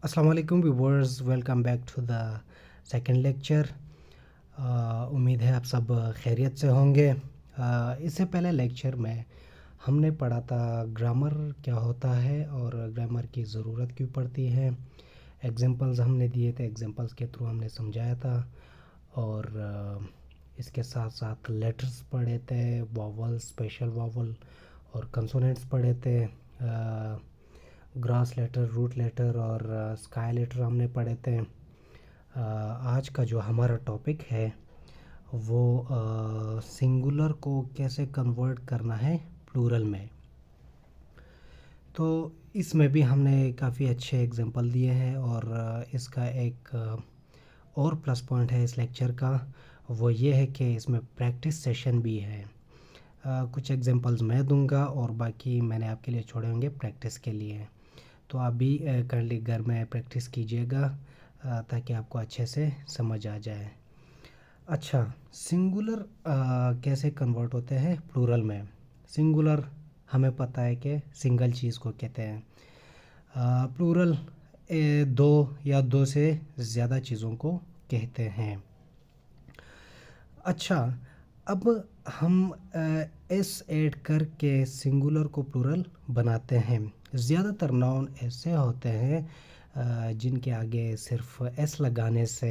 अस्सलाम वालेकुम viewers, welcome back to the second lecture. उम्मीद है आप सब खैरियत से होंगे। इससे पहले लेक्चर में हमने पढ़ा था ग्रामर क्या होता है और ग्रामर की ज़रूरत क्यों पड़ती है। एग्जांपल्स हमने दिए थे, एग्जांपल्स के थ्रू हमने समझाया था। और इसके साथ साथ लेटर्स पढ़े थे, वॉवल, स्पेशल वॉवल और कंसोनेंट्स पढ़े थे। ग्रास लेटर, रूट लेटर और स्काई लेटर हमने पढ़े थे। आज का जो हमारा टॉपिक है वो सिंगुलर को कैसे कन्वर्ट करना है प्लूरल में। तो इसमें भी हमने काफ़ी अच्छे एग्जांपल दिए हैं और इसका एक और प्लस पॉइंट है इस लेक्चर का, वो ये है कि इसमें प्रैक्टिस सेशन भी है। कुछ एग्जांपल्स मैं दूंगा और बाकी मैंने आपके लिए छोड़े होंगे प्रैक्टिस के लिए। तो आप भी काइंडली घर में प्रैक्टिस कीजिएगा ताकि आपको अच्छे से समझ आ जाए। अच्छा, सिंगुलर कैसे कन्वर्ट होते हैं प्लूरल में। सिंगुलर हमें पता है कि सिंगल चीज़ को कहते हैं। प्लूरल दो या दो से ज़्यादा चीज़ों को कहते हैं। अच्छा, अब हम एस ऐड करके सिंगुलर को प्लूरल बनाते हैं। ज़्यादातर नाउन ऐसे होते हैं जिनके आगे सिर्फ एस लगाने से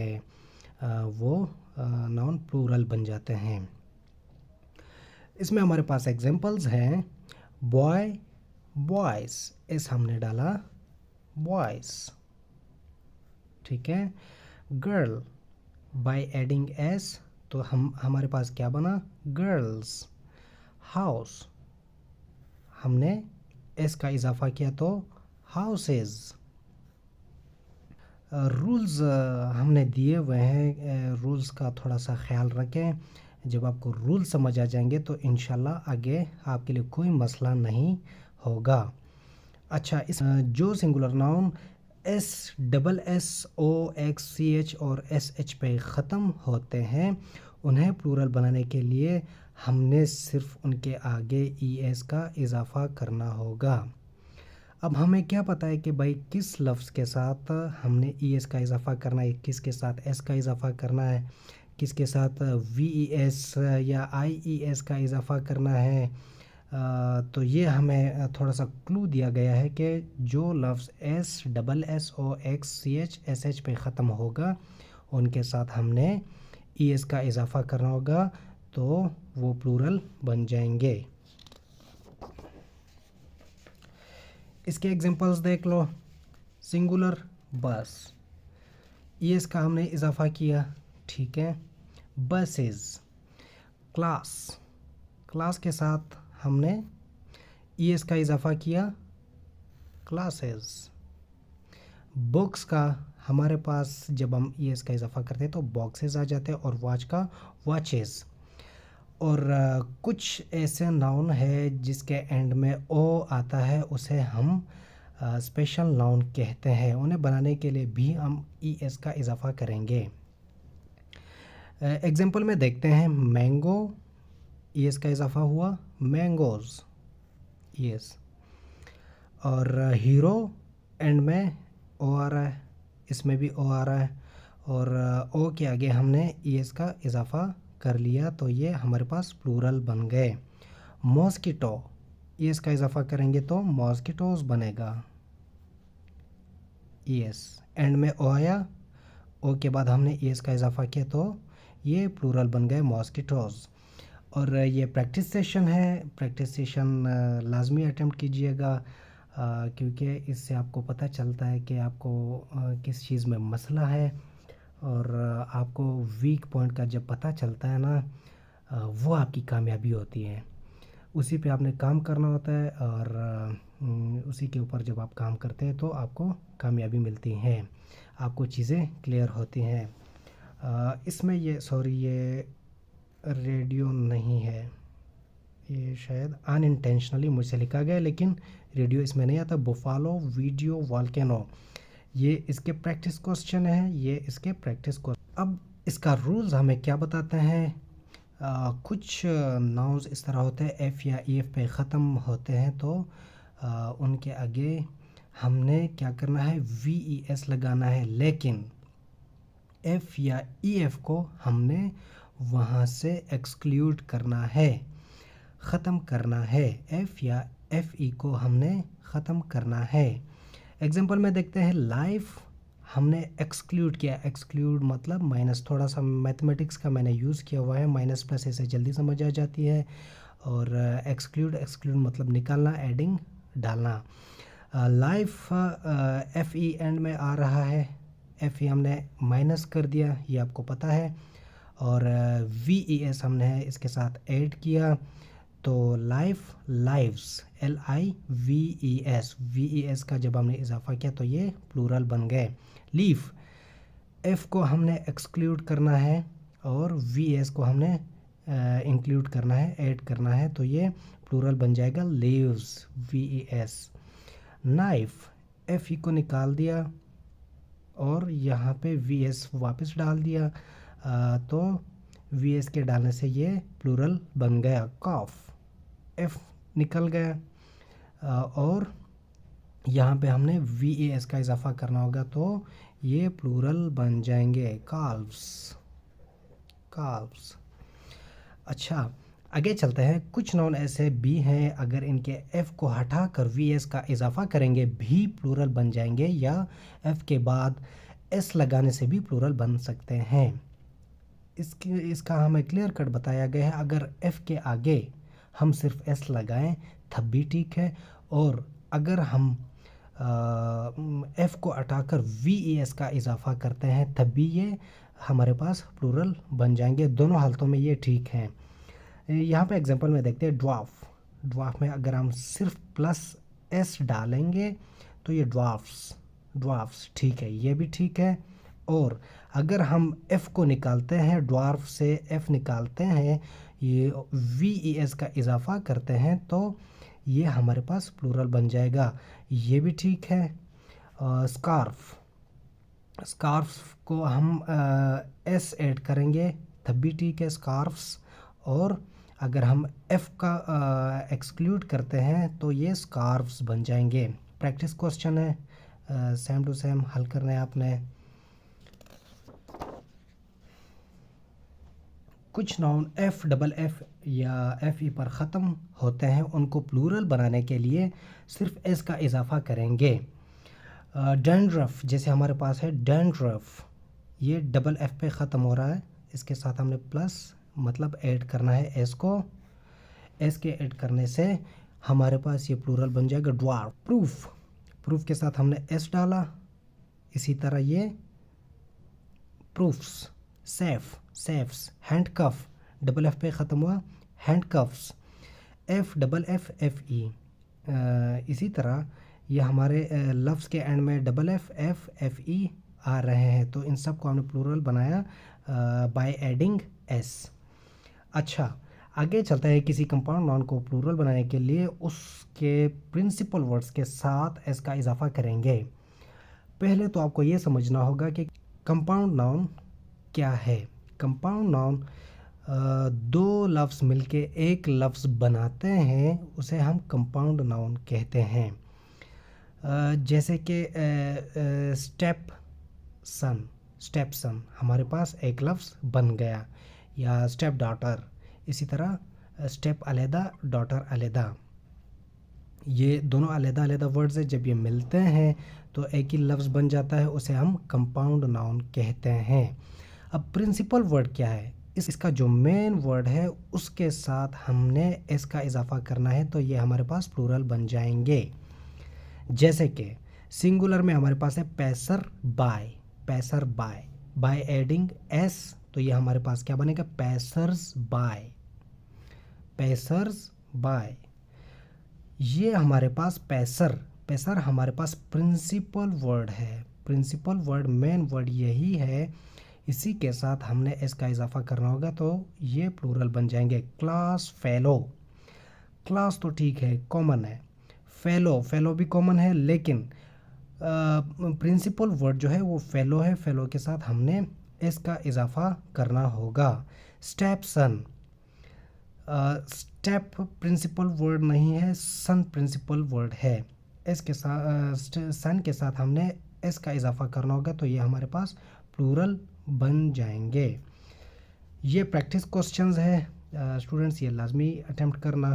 वो नाउन प्लूरल बन जाते हैं। इसमें हमारे पास एग्जांपल्स हैं। बॉय, बॉयज़, एस हमने डाला, बॉयज़, ठीक है। गर्ल, बाय एडिंग एस तो हमारे पास क्या बना, गर्ल्स। हाउस, हमने एस का इजाफा किया तो हाउसेस। रूल्स हमने दिए हुए हैं, रूल्स का थोड़ा सा ख्याल रखें। जब आपको रूल समझ आ जाएंगे तो इंशाल्लाह आगे आपके लिए कोई मसला नहीं होगा। अच्छा, इस जो singular noun S, double S, O, X, C H और एस एच पे ख़त्म होते हैं उन्हें प्लूरल बनाने के लिए हमने सिर्फ उनके आगे ई एस का इजाफा करना होगा। अब हमें क्या पता है कि भाई किस लफ्ज़ के साथ हमने ई एस का इजाफा करना है, किसके साथ एस का इजाफा करना है, किसके साथ वी ई एस या आई ई एस का इजाफा करना है। तो ये हमें थोड़ा सा क्लू दिया गया है कि जो लफ्ज़ S, double S, O, X, C H, S H पे ख़त्म होगा उनके साथ हमने ई एस का इजाफा करना होगा तो वो प्लूरल बन जाएंगे। इसके एग्जांपल्स देख लो। सिंगुलर बस, ई एस का हमने इजाफा किया, ठीक है। बसेस। क्लास, क्लास के साथ हमने ई एस का इजाफा किया, क्लासेस। बुक्स का हमारे पास जब हम ई एस का इजाफा करते हैं तो बॉक्सेस आ जाते हैं और वॉच का वॉचेस। और कुछ ऐसे नाउन है जिसके एंड में ओ आता है, उसे हम स्पेशल नाउन कहते हैं। उन्हें बनाने के लिए भी हम ई एस का इजाफा करेंगे। एग्जांपल में देखते हैं। मैंगो, ई एस का इजाफा हुआ, मैंगोज, ई एस। और हीरो, एंड में ओ आ रहा है, इसमें भी ओ आ रहा है और ओ के आगे हमने ई एस का इजाफा कर लिया तो ये हमारे पास प्लूरल बन गए। मॉस्किटो, ई एस का इजाफा करेंगे तो मॉस्किटोज बनेगा, ई एस। एंड में ओ आया, ओ के बाद हमने ई एस का इजाफा किया तो ये प्लूरल बन गए, मॉस्किटोज। और ये प्रैक्टिस सेशन है, प्रैक्टिस सेशन लाजमी अटेम्प्ट कीजिएगा क्योंकि इससे आपको पता चलता है कि आपको किस चीज़ में मसला है। और आपको वीक पॉइंट का जब पता चलता है ना, वो आपकी कामयाबी होती है। उसी पे आपने काम करना होता है और उसी के ऊपर जब आप काम करते हैं तो आपको कामयाबी मिलती है, आपको चीज़ें क्लियर होती हैं। इसमें ये ये रेडियो नहीं है, ये शायद अनइंटेंशनली मुझसे लिखा गया, लेकिन रेडियो इसमें नहीं आता। बुफालो, वीडियो, वॉल्केनो, ये इसके प्रैक्टिस क्वेश्चन है, ये इसके प्रैक्टिस क्वेश्चन। अब इसका रूल्स हमें क्या बताते हैं। कुछ नाउन्स इस तरह होते हैं, एफ़ या ई एफ़ पे ख़त्म होते हैं तो उनके आगे हमने क्या करना है, VES लगाना है, लेकिन F या EF को हमने वहाँ से एक्सक्लूड करना है, ख़त्म करना है। F या FE को हमने ख़त्म करना है। एग्जांपल में देखते हैं, लाइफ हमने एक्सक्लूड किया। एक्सक्लूड मतलब माइनस, थोड़ा सा मैथमेटिक्स का मैंने यूज़ किया हुआ है, माइनस प्लस ऐसे जल्दी समझ आ जाती है। और एक्सक्लूड मतलब निकालना, एडिंग डालना। लाइफ FE एंड में आ रहा है, FE हमने माइनस कर दिया, ये आपको पता है। और VES हमने इसके साथ ऐड किया, तो लाइफ, लाइव्स, LIVES, VES का जब हमने इजाफा किया तो ये प्लूरल बन गए। लीफ, F को हमने एक्सक्लूड करना है और VS को हमने इंक्लूड करना है, ऐड करना है, तो ये प्लूरल बन जाएगा लीव्स, VES। नाइफ, FE को निकाल दिया और यहाँ पे VS वापस डाल दिया, तो VS के डालने से ये प्लूरल बन गया। कॉफ, F निकल गया और यहाँ पे हमने VES का इजाफा करना होगा, तो ये प्लूरल बन जाएंगे, काल्व्स, काल्व्स। अच्छा, आगे चलते हैं। कुछ नाउन ऐसे भी हैं, अगर इनके F को हटाकर VS का इजाफा करेंगे भी प्लूरल बन जाएंगे, या F के बाद S लगाने से भी प्लूरल बन सकते हैं। इसका हमें क्लियर कट बताया गया है। अगर F के आगे हम सिर्फ S लगाएं तब भी ठीक है, और अगर हम F को हटाकर VES का इजाफा करते हैं तब भी ये हमारे पास प्लूरल बन जाएंगे। दोनों हालतों में ये ठीक हैं। यहाँ पे एग्जांपल में देखते हैं, ड्वार्फ। ड्वार्फ में अगर हम सिर्फ प्लस S डालेंगे तो ये ड्वार्फ्स, ड्वार्फ्स ठीक है, ये भी ठीक है। और अगर हम F को निकालते हैं, ड्वार्फ से F निकालते हैं, ये VES का इजाफा करते हैं, तो ये हमारे पास प्लूरल बन जाएगा, ये भी ठीक है। स्कार्फ, स्कार्फ को हम S ऐड करेंगे तब भी ठीक है, स्कार्फ्स। और अगर हम F का एक्सक्लूड करते हैं तो ये स्कार्फ्स बन जाएंगे। प्रैक्टिस क्वेश्चन है, सेम टू सेम हल करना है आपने। कुछ नाउन FFF या FE पर ख़त्म होते हैं, उनको प्लूरल बनाने के लिए सिर्फ S का इजाफा करेंगे। डैंड्रफ, जैसे हमारे पास है डैंड्रफ, ये डबल F पे ख़त्म हो रहा है, इसके साथ हमने प्लस मतलब ऐड करना है S को। S के ऐड करने से हमारे पास ये प्लूरल बन जाएगा, ड्वार्फ। प्रूफ, प्रूफ के साथ हमने S डाला, इसी तरह ये proofs. Safe, safes. Handcuff, double F पे ख़त्म हुआ, हैंडकफ्स, FFFE। इसी तरह ये हमारे लफ्ज़ के एंड में डबल FFE आ रहे हैं, तो इन सब को हमने प्लूरल बनाया बाय एडिंग S। अच्छा, आगे चलता है। किसी कंपाउंड नाउन को प्लूरल बनाने के लिए उसके प्रिंसिपल वर्ड्स के साथ S का इजाफा करेंगे। पहले तो आपको ये समझना होगा कि कंपाउंड नाउन क्या है। कंपाउंड नाउन दो लफ्ज़ मिलके एक लफ्ज़ बनाते हैं, उसे हम कंपाउंड नाउन कहते हैं। जैसे कि स्टेप सन, स्टेप सन हमारे पास एक लफ्ज़ बन गया, या स्टेप डॉटर, इसी तरह स्टेप अलहदा, डॉटर अलहदा, ये दोनों अलहदा अलहदा वर्ड्स हैं, जब ये मिलते हैं तो एक ही लफ्ज़ बन जाता है, उसे हम कंपाउंड नाउन कहते हैं। अब प्रिंसिपल वर्ड क्या है, इसका जो मेन वर्ड है उसके साथ हमने S का इजाफा करना है, तो ये हमारे पास प्लूरल बन जाएंगे। जैसे कि सिंगुलर में हमारे पास है passer by, passer by, by adding S, तो ये हमारे पास क्या बनेगा, पैसर्स बाय, पैसर्स बाय। ये हमारे पास पैसर, पैसर हमारे पास प्रिंसिपल वर्ड है, प्रिंसिपल वर्ड मेन वर्ड यही है, इसी के साथ हमने S का इजाफा करना होगा, तो ये प्लूरल बन जाएंगे। क्लास, फेलो, क्लास तो ठीक है कॉमन है, फेलो, फेलो भी कॉमन है, लेकिन प्रिंसिपल वर्ड जो है वो फेलो है, फेलो के साथ हमने S का इजाफा करना होगा। Step son, step principal word नहीं है, सन प्रिंसिपल वर्ड है, एस के साथ सन के साथ हमने एस का इजाफा करना होगा, तो ये हमारे पास प्लूरल बन जाएंगे। ये प्रैक्टिस क्वेश्चंस है स्टूडेंट्स, ये लाजमी अटेम्प्ट करना।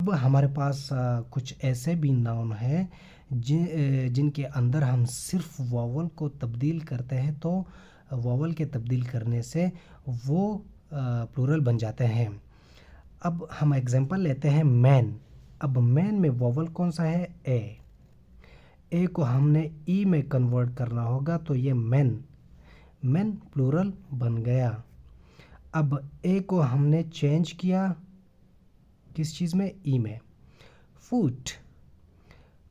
अब हमारे पास कुछ ऐसे भी नाउन हैं जिनके अंदर हम सिर्फ वावल को तब्दील करते हैं, तो वावल के तब्दील करने से वो प्लूरल बन जाते हैं। अब हम एग्जांपल लेते हैं मैन। अब मैन में वावल कौन सा है? ए को हमने ई में कन्वर्ट करना होगा, तो ये मैन प्लूरल बन गया। अब ए को हमने चेंज किया किस चीज़ में? ई में। फूट,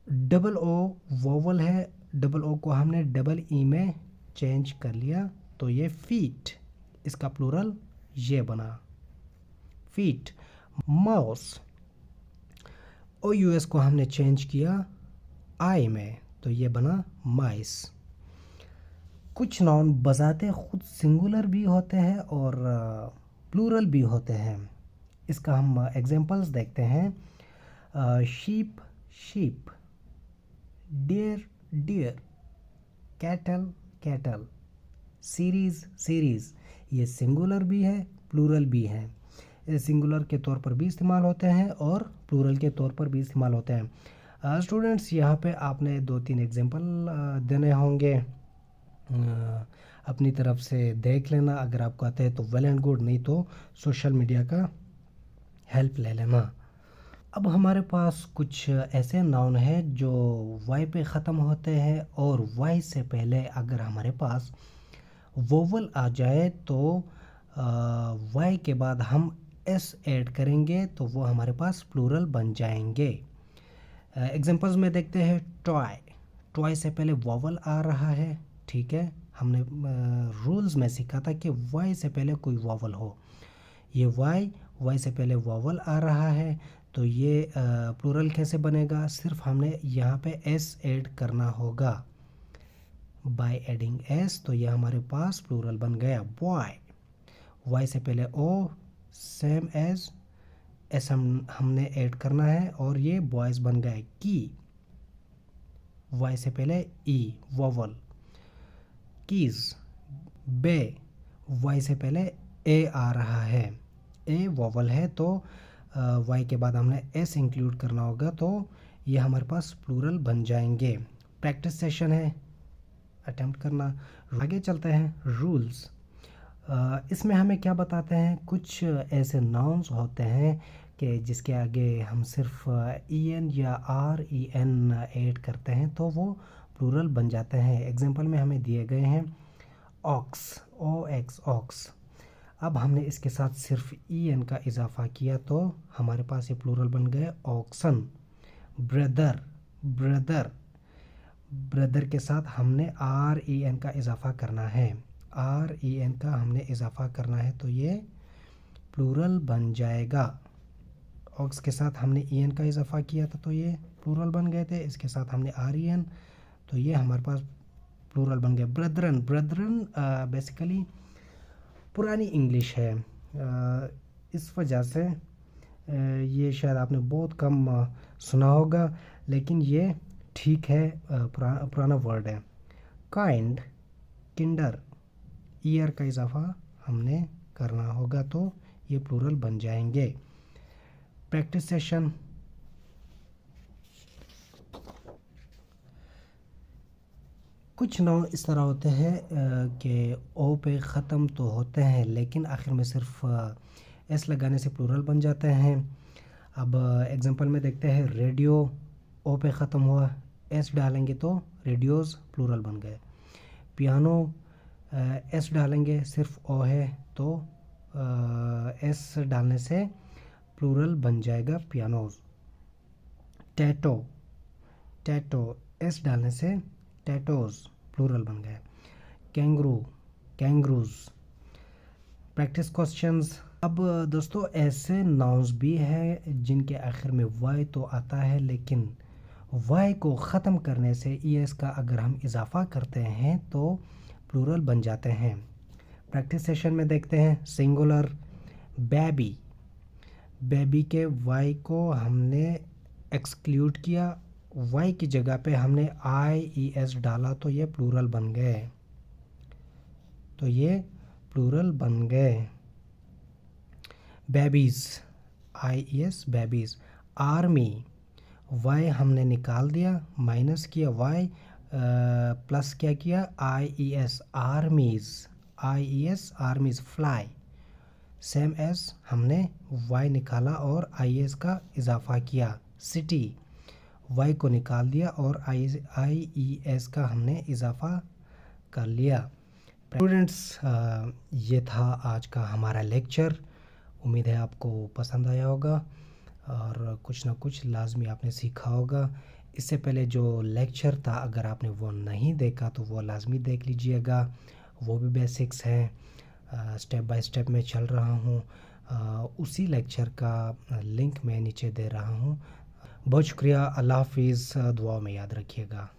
डबल ओ वोवल है, डबल ओ को हमने डबल ई में चेंज कर लिया, तो ये फीट, इसका प्लूरल ये बना फीट। माउस, ओ यू एस को हमने चेंज किया आई में, तो ये बना माइस। कुछ नाउन बजाते खुद सिंगुलर भी होते हैं और प्लूरल भी होते हैं। इसका हम एग्जांपल्स देखते हैं। Sheep sheep, deer deer, cattle cattle, series series. ये सिंगुलर भी है, प्लूरल भी है। ये सिंगुलर के तौर पर भी इस्तेमाल होते हैं और प्लूरल के तौर पर भी इस्तेमाल होते हैं। स्टूडेंट्स, यहाँ पे आपने 2-3 एग्जांपल देने होंगे, अपनी तरफ से देख लेना। अगर आपको आते हैं तो वेल एंड गुड, नहीं तो सोशल मीडिया का हेल्प ले लेना। अब हमारे पास कुछ ऐसे नाउन हैं जो वाई पे ख़त्म होते हैं और वाई से पहले अगर हमारे पास वोवल आ जाए तो वाई के बाद हम एस ऐड करेंगे, तो वो हमारे पास प्लूरल बन जाएंगे। एग्जांपल्स में देखते हैं। टॉय, टॉय से पहले वोवल आ रहा है, ठीक है। हमने रूल्स में सीखा था कि वाई से पहले कोई वोवल हो। ये वाई से पहले वोवल आ रहा है, तो ये प्लूरल कैसे बनेगा? सिर्फ हमने यहाँ पे एस ऐड करना होगा। बाय एडिंग एस, तो ये हमारे पास प्लूरल बन गया बॉय। वाई से पहले ओ, सेम एज एस हमने ऐड करना है और ये बॉयज़ बन गए। की, वाई से पहले ई वोवल। कीज, बे, वाई से पहले ए आ रहा है, ए वोवल है, तो वाई के बाद हमने एस इंक्लूड करना होगा, तो ये हमारे पास प्लूरल बन जाएंगे। प्रैक्टिस सेशन है, अटेम्प्ट करना। आगे चलते हैं। रूल्स, इसमें हमें क्या बताते हैं? कुछ ऐसे नाउन्स होते हैं कि जिसके आगे हम सिर्फ ई एन या आर ई एन ऐड करते हैं तो वो प्लूरल बन जाते हैं। एग्जांपल में हमें दिए गए हैं ऑक्स, ओ एक्स ऑक्स। अब हमने इसके साथ सिर्फ ई एन का इजाफा किया तो हमारे पास ये प्लूरल बन गए ऑक्सन। ब्रदर, ब्रदर, ब्रदर के साथ हमने आर ई एन का इजाफा करना है, आर ई एन का हमने इजाफा करना है, तो ये प्लूरल बन जाएगा। ऑक्स के साथ हमने ई एन का इजाफा किया था तो ये प्लूरल बन गए थे। इसके साथ हमने आर ई एन, तो ये हमारे पास प्लूरल बन गया। ब्रदरन, ब्रदरन बेसिकली पुरानी इंग्लिश है, इस वजह से ये शायद आपने बहुत कम सुना होगा, लेकिन ये ठीक है, पुराना वर्ड है। काइंड, किंडर, ईयर का इजाफा हमने करना होगा तो ये प्लूरल बन जाएंगे। Practice session. कुछ नाउन इस तरह होते हैं कि ओ पे ख़त्म तो होते हैं लेकिन आखिर में सिर्फ एस लगाने से प्लूरल बन जाते हैं। अब एग्जांपल में देखते हैं। रेडियो, ओ पे ख़त्म हुआ, एस डालेंगे तो रेडियोज़ प्लूरल बन गए। पियानो, एस डालेंगे, सिर्फ ओ है तो एस डालने से प्लूरल बन जाएगा पियानोज़। टैटो, टैटो, एस डालने से टैटोज़ प्लूरल बन गए। Kangaroo, kangaroos. Practice questions. अब दोस्तों ऐसे नाउन्स भी हैं जिनके आखिर में वाई तो आता है लेकिन वाई को ख़त्म करने से ई एस का अगर हम इजाफा करते हैं तो प्लूरल बन जाते हैं। प्रैक्टिस सेशन में देखते हैं। सिंगुलर, बेबी, बेबी के वाई को हमने एक्सक्लूड किया, वाई की जगह पे हमने आई ई एस डाला तो ये प्लूरल बन गए, तो ये प्लूरल बन गए। Babies, I E S babies. Army, Y हमने निकाल दिया, माइनस किया वाई, प्लस क्या किया I E S armies, I E S armies. Fly, same S हमने वाई निकाला और आई एस का इजाफा किया। सिटी, वाई को निकाल दिया और आई ई एस का हमने इजाफा कर लिया। स्टूडेंट्स, ये था आज का हमारा लेक्चर। उम्मीद है आपको पसंद आया होगा और कुछ ना कुछ लाजमी आपने सीखा होगा। इससे पहले जो लेक्चर था अगर आपने वो नहीं देखा तो वो लाजमी देख लीजिएगा, वो भी बेसिक्स हैं, स्टेप बाय स्टेप मैं चल रहा हूँ। उसी लेक्चर का लिंक मैं नीचे दे रहा हूँ। बहुत शुक्रिया, अल्लाह हाफिज़, दुआ में याद रखिएगा।